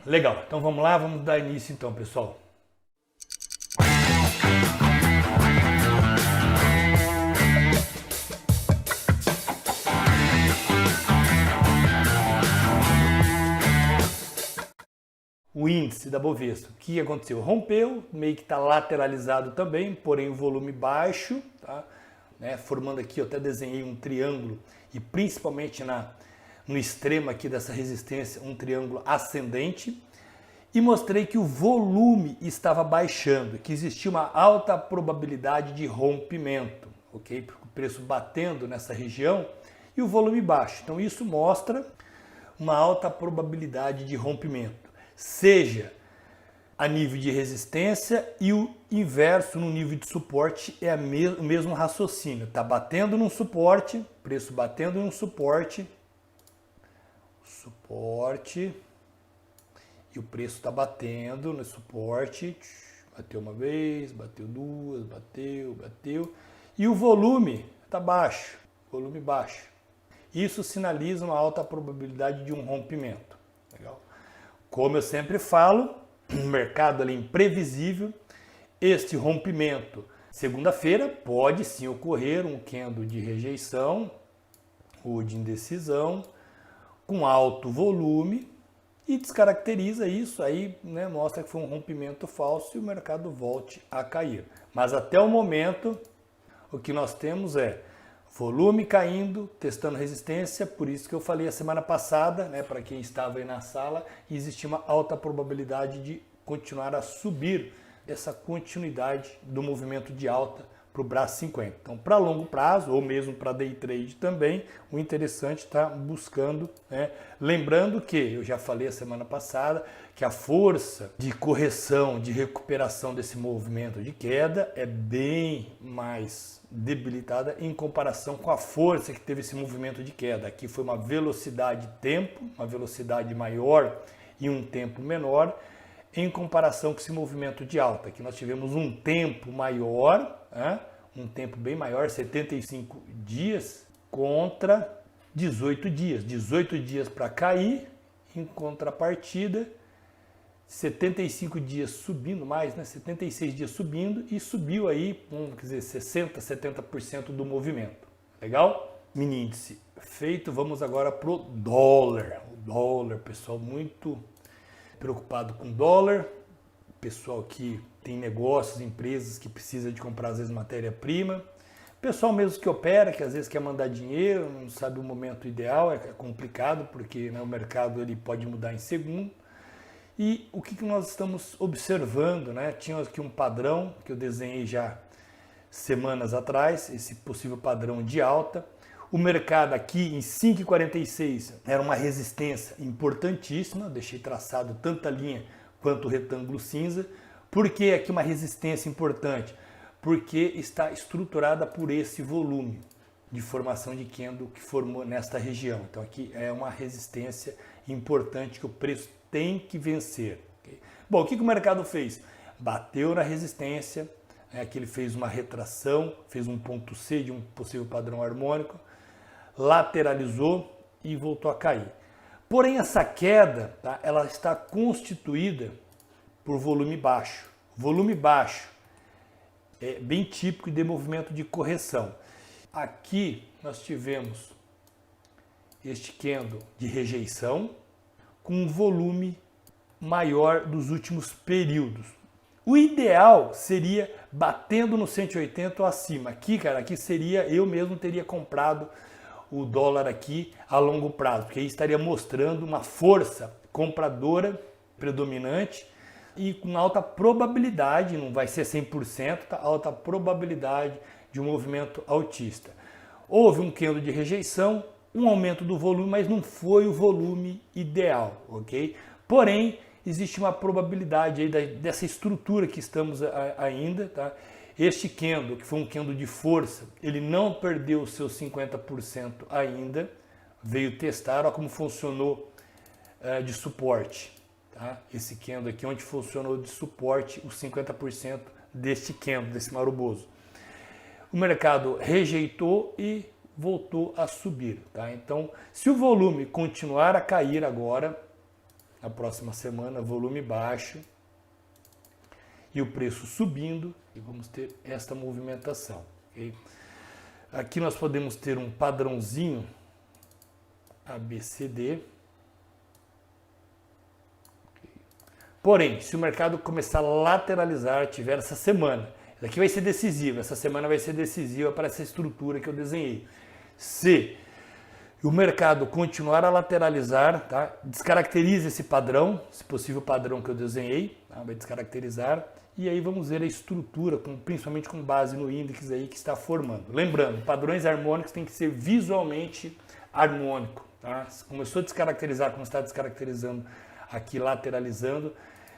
Legal, então vamos lá, vamos dar início então, pessoal. O índice da Bovespa, o que aconteceu? Rompeu, meio que está lateralizado também, porém o volume baixo, tá? Formando aqui, eu até desenhei um triângulo e principalmente no extremo aqui dessa resistência, um triângulo ascendente, e mostrei que o volume estava baixando, que existia uma alta probabilidade de rompimento, ok? O preço batendo nessa região e o volume baixo. Então isso mostra uma alta probabilidade de rompimento, seja a nível de resistência e o inverso no nível de suporte é o mesmo raciocínio. Está batendo num suporte, preço batendo num suporte, e o preço está batendo no suporte, bateu uma vez, bateu duas, bateu, e o volume está baixo, volume baixo. Isso sinaliza uma alta probabilidade de um rompimento. Legal? Como eu sempre falo, o mercado é imprevisível. Este rompimento, segunda-feira, pode sim ocorrer um candle de rejeição ou de indecisão com alto volume e descaracteriza isso, aí mostra que foi um rompimento falso e o mercado volte a cair. Mas até o momento, o que nós temos é volume caindo, testando resistência, por isso que eu falei a semana passada, para quem estava aí na sala, existia uma alta probabilidade de continuar a subir essa continuidade do movimento de alta para o Brás 50. Então, para longo prazo, ou mesmo para day trade também, o interessante está buscando, lembrando que, eu já falei a semana passada, que a força de correção, de recuperação desse movimento de queda é bem mais debilitada em comparação com a força que teve esse movimento de queda. Aqui foi uma velocidade tempo, uma velocidade maior e um tempo menor, em comparação com esse movimento de alta. Aqui nós tivemos um tempo maior, um tempo bem maior, 75 dias contra 18 dias. 18 dias para cair, em contrapartida, 75 dias subindo mais, 76 dias subindo e subiu aí, vamos dizer, 60%, 70% do movimento. Legal? Mini índice feito, vamos agora para o dólar. O dólar, pessoal, muito preocupado com o dólar. Pessoal que tem negócios, empresas que precisam de comprar às vezes matéria-prima. Pessoal mesmo que opera, que às vezes quer mandar dinheiro, não sabe o momento ideal, é complicado porque o mercado ele pode mudar em segundo. E o que nós estamos observando, Tinha aqui um padrão que eu desenhei já semanas atrás, esse possível padrão de alta. O mercado aqui em 5,46 era uma resistência importantíssima, deixei traçado tanto a linha quanto o retângulo cinza. Por que aqui uma resistência importante? Porque está estruturada por esse volume de formação de candle que formou nesta região. Então aqui é uma resistência importante que o preço tem que vencer. Okay? Bom, o que o mercado fez? Bateu na resistência, aqui ele fez uma retração, fez um ponto C de um possível padrão harmônico, lateralizou e voltou a cair. Porém, essa queda, ela está constituída por volume baixo. Volume baixo é bem típico de movimento de correção. Aqui nós tivemos este candle de rejeição com um volume maior dos últimos períodos. O ideal seria batendo no 180 ou acima. Aqui, cara, aqui seria, eu mesmo teria comprado o dólar aqui a longo prazo, porque aí estaria mostrando uma força compradora predominante e com alta probabilidade, não vai ser 100%, alta probabilidade de um movimento altista. Houve um candle de rejeição, um aumento do volume, mas não foi o volume ideal, ok? Porém, existe uma probabilidade aí dessa estrutura que estamos ainda, tá? Este candle, que foi um candle de força, ele não perdeu os seus 50% ainda, veio testar, olha como funcionou de suporte. Tá? Esse candle aqui, onde funcionou de suporte os 50% deste candle, desse maroboso. O mercado rejeitou e voltou a subir. Tá? Então, se o volume continuar a cair agora, na próxima semana, volume baixo e o preço subindo, e vamos ter esta movimentação. Okay? Aqui nós podemos ter um padrãozinho ABCD. Porém, se o mercado começar a lateralizar, tiver essa semana, isso aqui vai ser decisivo, essa semana vai ser decisiva para essa estrutura que eu desenhei. Se o mercado continuar a lateralizar, tá? Descaracteriza esse padrão, esse possível padrão que eu desenhei, tá? Vai descaracterizar, e aí vamos ver a estrutura, principalmente com base no índice aí que está formando. Lembrando, padrões harmônicos tem que ser visualmente harmônico. Tá? Se começou a descaracterizar, como está descaracterizando aqui, lateralizando,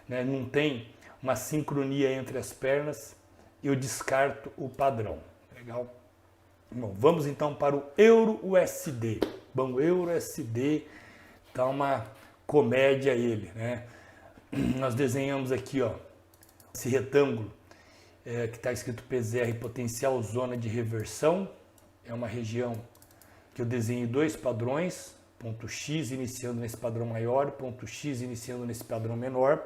né? Não tem uma sincronia entre as pernas, eu descarto o padrão. Legal? Bom, vamos então para o Euro-USD. Bom, o Euro-USD tá uma comédia ele, né? Nós desenhamos aqui, ó, esse retângulo que está escrito PZR, potencial zona de reversão. É uma região que eu desenhei dois padrões, ponto X iniciando nesse padrão maior, ponto X iniciando nesse padrão menor,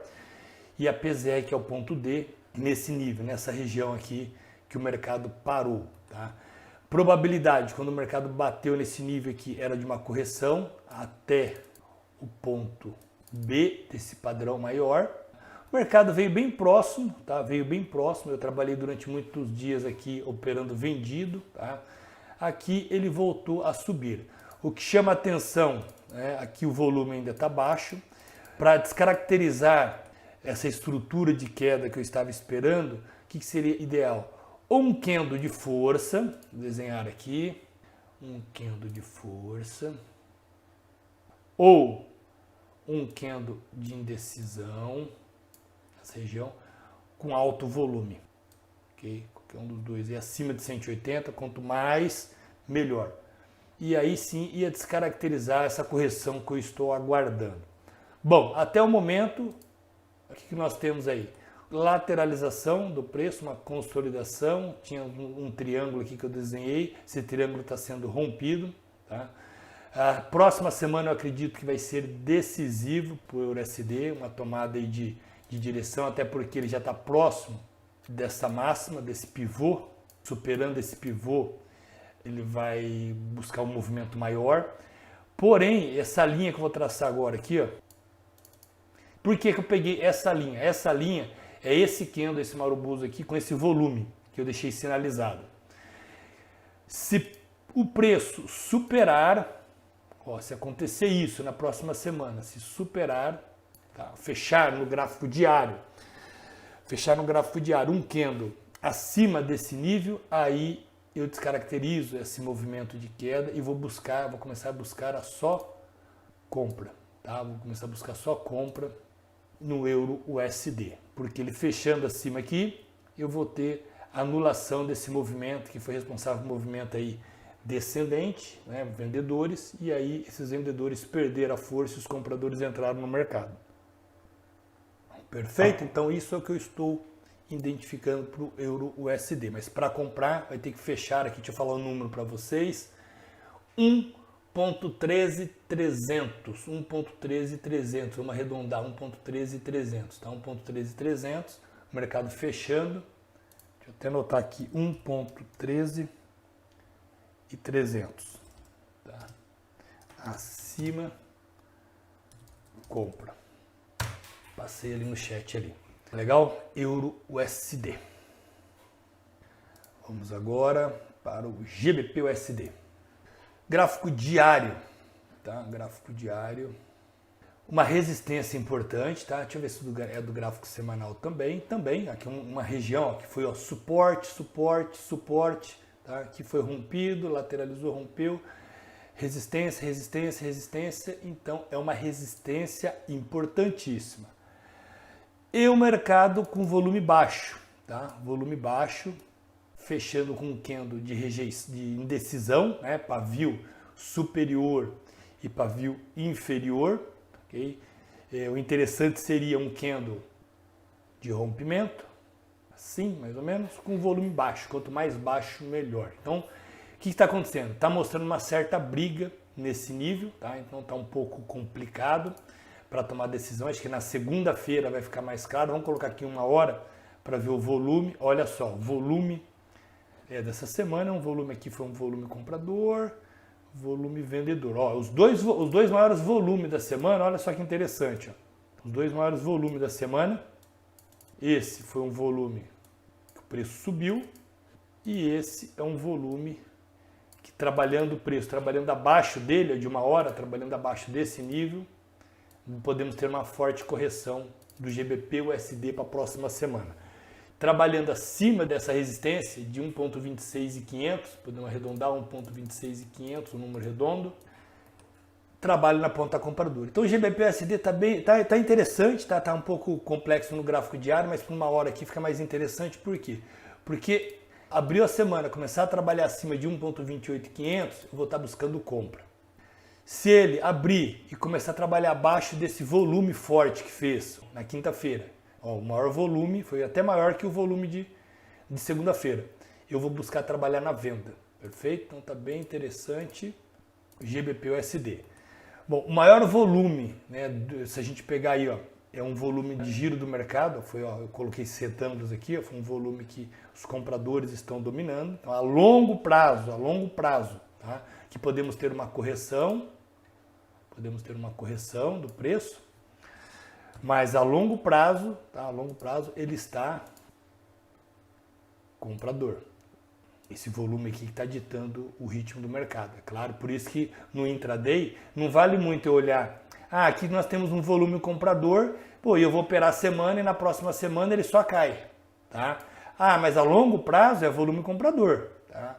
e a PZR, que é o ponto D, nesse nível, nessa região aqui que o mercado parou. Tá? Probabilidade, quando o mercado bateu nesse nível aqui, era de uma correção até o ponto B desse padrão maior. O mercado veio bem próximo, tá? Veio bem próximo. Eu trabalhei durante muitos dias aqui operando vendido, tá? Aqui ele voltou a subir. O que chama atenção, né? Aqui o volume ainda está baixo. Para descaracterizar essa estrutura de queda que eu estava esperando, o que seria ideal? Ou um candle de força, vou desenhar aqui, um candle de força, ou um candle de indecisão, essa região, com alto volume. Okay? Qualquer um dos dois. E acima de 180, quanto mais, melhor. E aí sim ia descaracterizar essa correção que eu estou aguardando. Bom, até o momento, o que nós temos aí? Lateralização do preço, uma consolidação. Tinha um triângulo aqui que eu desenhei. Esse triângulo está sendo rompido. Tá? A próxima semana eu acredito que vai ser decisivo para o USD, uma tomada aí de direção, até porque ele já está próximo dessa máxima, desse pivô. Superando esse pivô, ele vai buscar um movimento maior. Porém, essa linha que eu vou traçar agora aqui, ó, por que eu peguei essa linha? Essa linha é esse candle, esse Marubozu aqui, com esse volume que eu deixei sinalizado. Se o preço superar, ó, se acontecer isso na próxima semana, se superar, tá, fechar no gráfico diário um candle acima desse nível, aí eu descaracterizo esse movimento de queda e vou começar a buscar a só compra, tá? Vou começar a buscar só compra no Euro-USD, porque ele fechando acima aqui, eu vou ter anulação desse movimento que foi responsável pelo movimento aí descendente, né, vendedores, e aí esses vendedores perderam a força e os compradores entraram no mercado. Perfeito? Então isso é o que eu estou identificando para o Euro-USD, mas para comprar vai ter que fechar aqui, deixa eu falar o número para vocês, 1.13300, vamos arredondar, 1.13300, tá? 1.13300, o mercado fechando, deixa eu até anotar aqui, 1.13300, tá? Acima, compra. Passei ali no chat ali. Legal? Euro-USD. Vamos agora para o GBP-USD. Gráfico diário, tá? Gráfico diário. Uma resistência importante, tá? Deixa eu ver se é do gráfico semanal também. Também, aqui uma região ó, que foi ó, suporte, suporte, suporte, tá? Que foi rompido, lateralizou, rompeu. Resistência, resistência, resistência. Então, é uma resistência importantíssima. E o mercado com volume baixo, tá? Volume baixo, fechando com um candle de indecisão, né? Pavio superior e pavio inferior, ok? O interessante seria um candle de rompimento, assim, mais ou menos, com volume baixo. Quanto mais baixo, melhor. Então, o que está acontecendo? Está mostrando uma certa briga nesse nível, tá? Então está um pouco complicado. para tomar decisão. Acho que na segunda-feira vai ficar mais claro. Vamos colocar aqui 1 hora para ver o volume. Olha só, o volume dessa semana é um volume aqui, foi um volume comprador, volume vendedor. Ó, os dois maiores volumes da semana, olha só que interessante. Ó. Os 2 maiores volumes da semana, esse foi um volume que o preço subiu e esse é um volume que trabalhando o preço, trabalhando abaixo dele, de 1 hora, trabalhando abaixo desse nível, podemos ter uma forte correção do GBP/USD para a próxima semana. Trabalhando acima dessa resistência de 1.26500, podemos arredondar 1.26500, um número redondo, trabalho na ponta compradora. Então o GBP/USD tá interessante, tá um pouco complexo no gráfico diário, mas por 1 hora aqui fica mais interessante. Por quê? Porque abriu a semana, começar a trabalhar acima de 1.28500, eu vou estar buscando compra. Se ele abrir e começar a trabalhar abaixo desse volume forte que fez na quinta-feira, o maior volume, foi até maior que o volume de segunda-feira, eu vou buscar trabalhar na venda, perfeito? Então tá bem interessante o GBP/USD. Bom, o maior volume, né, se a gente pegar aí, ó, é um volume de giro do mercado, eu coloquei retângulos aqui, ó, foi um volume que os compradores estão dominando. Então, a longo prazo, tá, que podemos ter uma correção do preço, mas a longo prazo, ele está comprador. Esse volume aqui que está ditando o ritmo do mercado. É claro, por isso que no intraday não vale muito eu olhar, aqui nós temos um volume comprador, e eu vou operar a semana e na próxima semana ele só cai. Tá? Mas a longo prazo é volume comprador. Tá?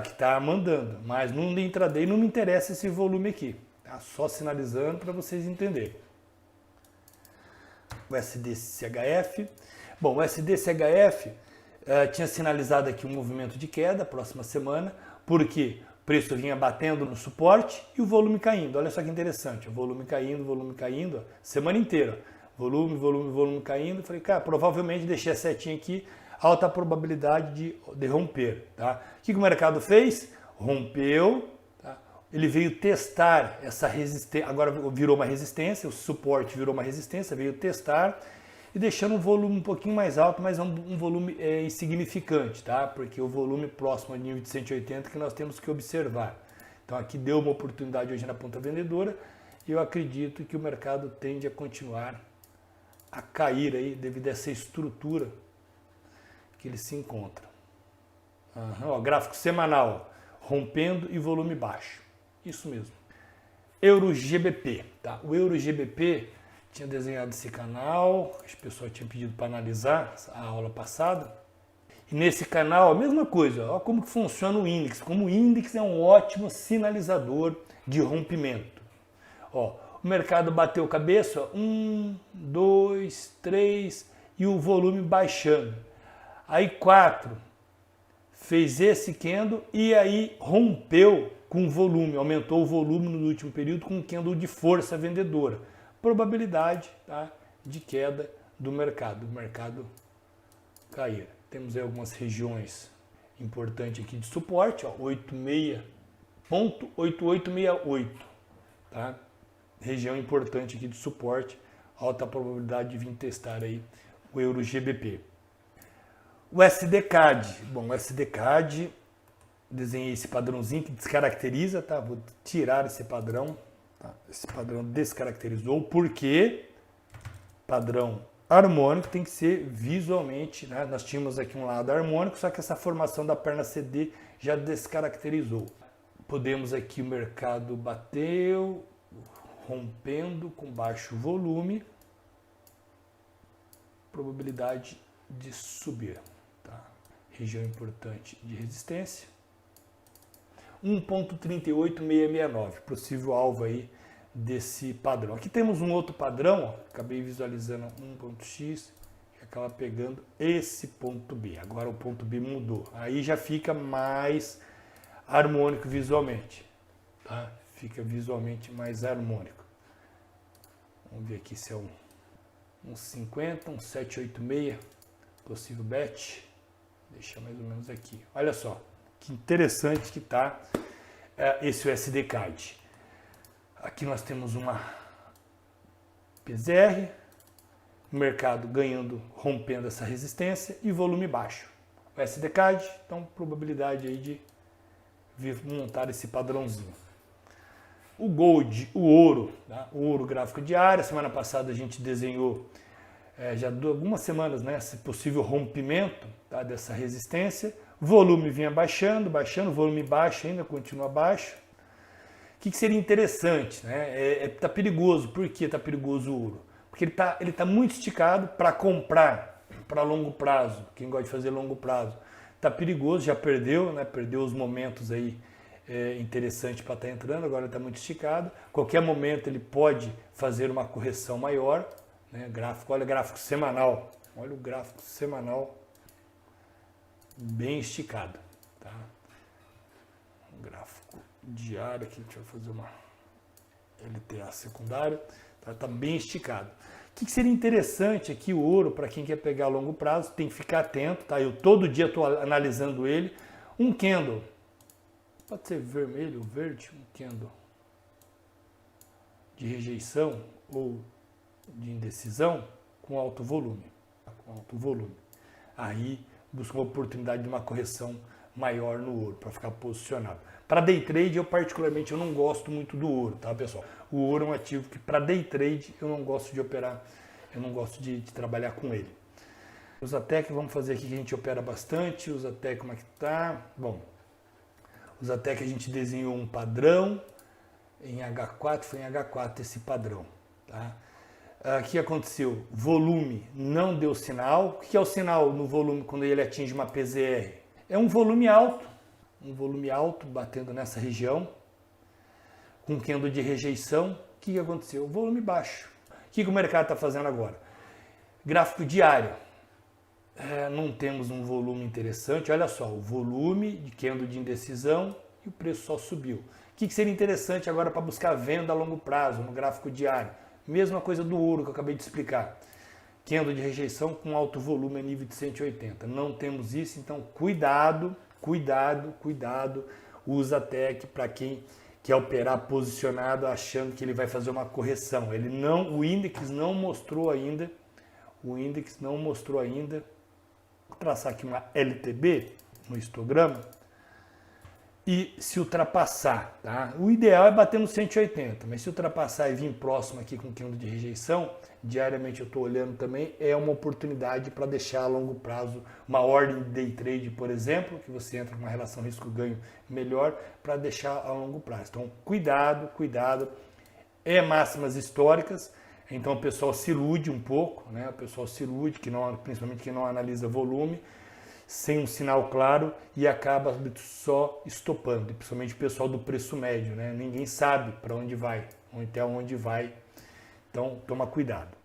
Que tá mandando. Mas no intraday não me interessa esse volume aqui. Tá? Só sinalizando para vocês entenderem. O SDCHF. Bom, o SDCHF tinha sinalizado aqui um movimento de queda próxima semana, porque o preço vinha batendo no suporte e o volume caindo. Olha só que interessante, o volume caindo, semana inteira. Volume caindo. Falei, cara, provavelmente deixei a setinha aqui, alta probabilidade de romper. Tá? O que o mercado fez? Rompeu, tá? Ele veio testar essa resistência, agora virou uma resistência, o suporte virou uma resistência, veio testar e deixando um volume um pouquinho mais alto, mas um volume insignificante, tá? Porque o volume próximo ao nível de 180 que nós temos que observar. Então aqui deu uma oportunidade hoje na ponta vendedora e eu acredito que o mercado tende a continuar a cair aí devido a essa estrutura que ele se encontra. Gráfico semanal, rompendo e volume baixo. Isso mesmo. Euro GBP, tá? O Euro GBP tinha desenhado esse canal, as pessoas tinham pedido para analisar a aula passada. E nesse canal, a mesma coisa, olha como que funciona o índice. Como o índice é um ótimo sinalizador de rompimento. O mercado bateu cabeça, 1, 2, 3 e o volume baixando. Aí 4, fez esse candle e aí rompeu com volume, aumentou o volume no último período com um candle de força vendedora. Probabilidade, tá, de queda do mercado cair. Temos aí algumas regiões importantes aqui de suporte, 86.8868, tá? Região importante aqui de suporte, alta probabilidade de vir testar aí o Euro GBP. O SDCAD, bom, o SDCAD, desenhei esse padrãozinho que descaracteriza, tá? Vou tirar esse padrão. Esse padrão descaracterizou, porque padrão harmônico tem que ser visualmente, né? Nós tínhamos aqui um lado harmônico, só que essa formação da perna CD já descaracterizou. Podemos aqui, o mercado bateu, rompendo com baixo volume, probabilidade de subir. Tá? Região importante de resistência. 1.38669, possível alvo aí desse padrão. Aqui temos um outro padrão, acabei visualizando 1.x, que acaba pegando esse ponto B. Agora o ponto B mudou, aí já fica mais harmônico visualmente, tá? Fica visualmente mais harmônico. Vamos ver aqui se é um 50, um 786, possível bet. Deixa mais ou menos aqui. Olha só. Que interessante que está esse USD CAD. Aqui nós temos PZR, o mercado ganhando, rompendo essa resistência e volume baixo. O SDCAD, então probabilidade aí de montar esse padrãozinho. O Gold, o ouro, tá? O ouro gráfico diário, semana passada a gente desenhou já algumas semanas, né, esse possível rompimento, tá, dessa resistência. O volume vinha baixando, volume baixo ainda, continua baixo. O que seria interessante? Né? Tá perigoso. Por que está perigoso o ouro? Porque ele tá muito esticado para comprar para longo prazo. Quem gosta de fazer longo prazo está perigoso, já perdeu, né? Perdeu os momentos aí interessantes para estar entrando, agora está muito esticado. Qualquer momento ele pode fazer uma correção maior. Né? Gráfico, olha o gráfico semanal. Olha o gráfico semanal bem esticado. Tá? O gráfico diário aqui, deixa eu fazer uma LTA secundária. Tá bem esticado. O que seria interessante aqui, o ouro, para quem quer pegar a longo prazo, tem que ficar atento, tá? Eu todo dia estou analisando ele. Um candle, pode ser vermelho ou verde, um candle de rejeição ou de indecisão com alto volume. Com alto volume. Aí busca uma oportunidade de uma correção maior no ouro, para ficar posicionado. Para day trade, eu particularmente não gosto muito do ouro, tá, pessoal? O ouro é um ativo que para day trade eu não gosto de operar, eu não gosto de trabalhar com ele. O Zatec, vamos fazer aqui que a gente opera bastante. O Zatec, como é que tá? Bom, o Zatec a gente desenhou um padrão em H4, foi em H4 esse padrão, tá? O que aconteceu? Volume não deu sinal. O que é o sinal no volume quando ele atinge uma PZR? É um volume alto batendo nessa região, com candle de rejeição. O que aconteceu? Volume baixo. O que o mercado está fazendo agora? Gráfico diário. Não temos um volume interessante. Olha só, o volume de candle de indecisão e o preço só subiu. O que seria interessante agora para buscar venda a longo prazo no gráfico diário? Mesma coisa do ouro que eu acabei de explicar. Candle de rejeição com alto volume a nível de 180. Não temos isso, então cuidado. O Zatec para quem quer operar posicionado achando que ele vai fazer uma correção. O índice não mostrou ainda. Vou traçar aqui uma LTB no histograma. E se ultrapassar, tá? O ideal é bater no 180, mas se ultrapassar e vir próximo aqui com candle de rejeição, diariamente eu estou olhando também, é uma oportunidade para deixar a longo prazo uma ordem de day trade, por exemplo, que você entra com uma relação risco-ganho melhor para deixar a longo prazo. Então, cuidado, máximas históricas, então o pessoal se ilude um pouco, né? O pessoal se ilude, principalmente quem não analisa volume, sem um sinal claro e acaba só estopando, principalmente o pessoal do preço médio, né? Ninguém sabe para onde vai, até onde vai, então toma cuidado.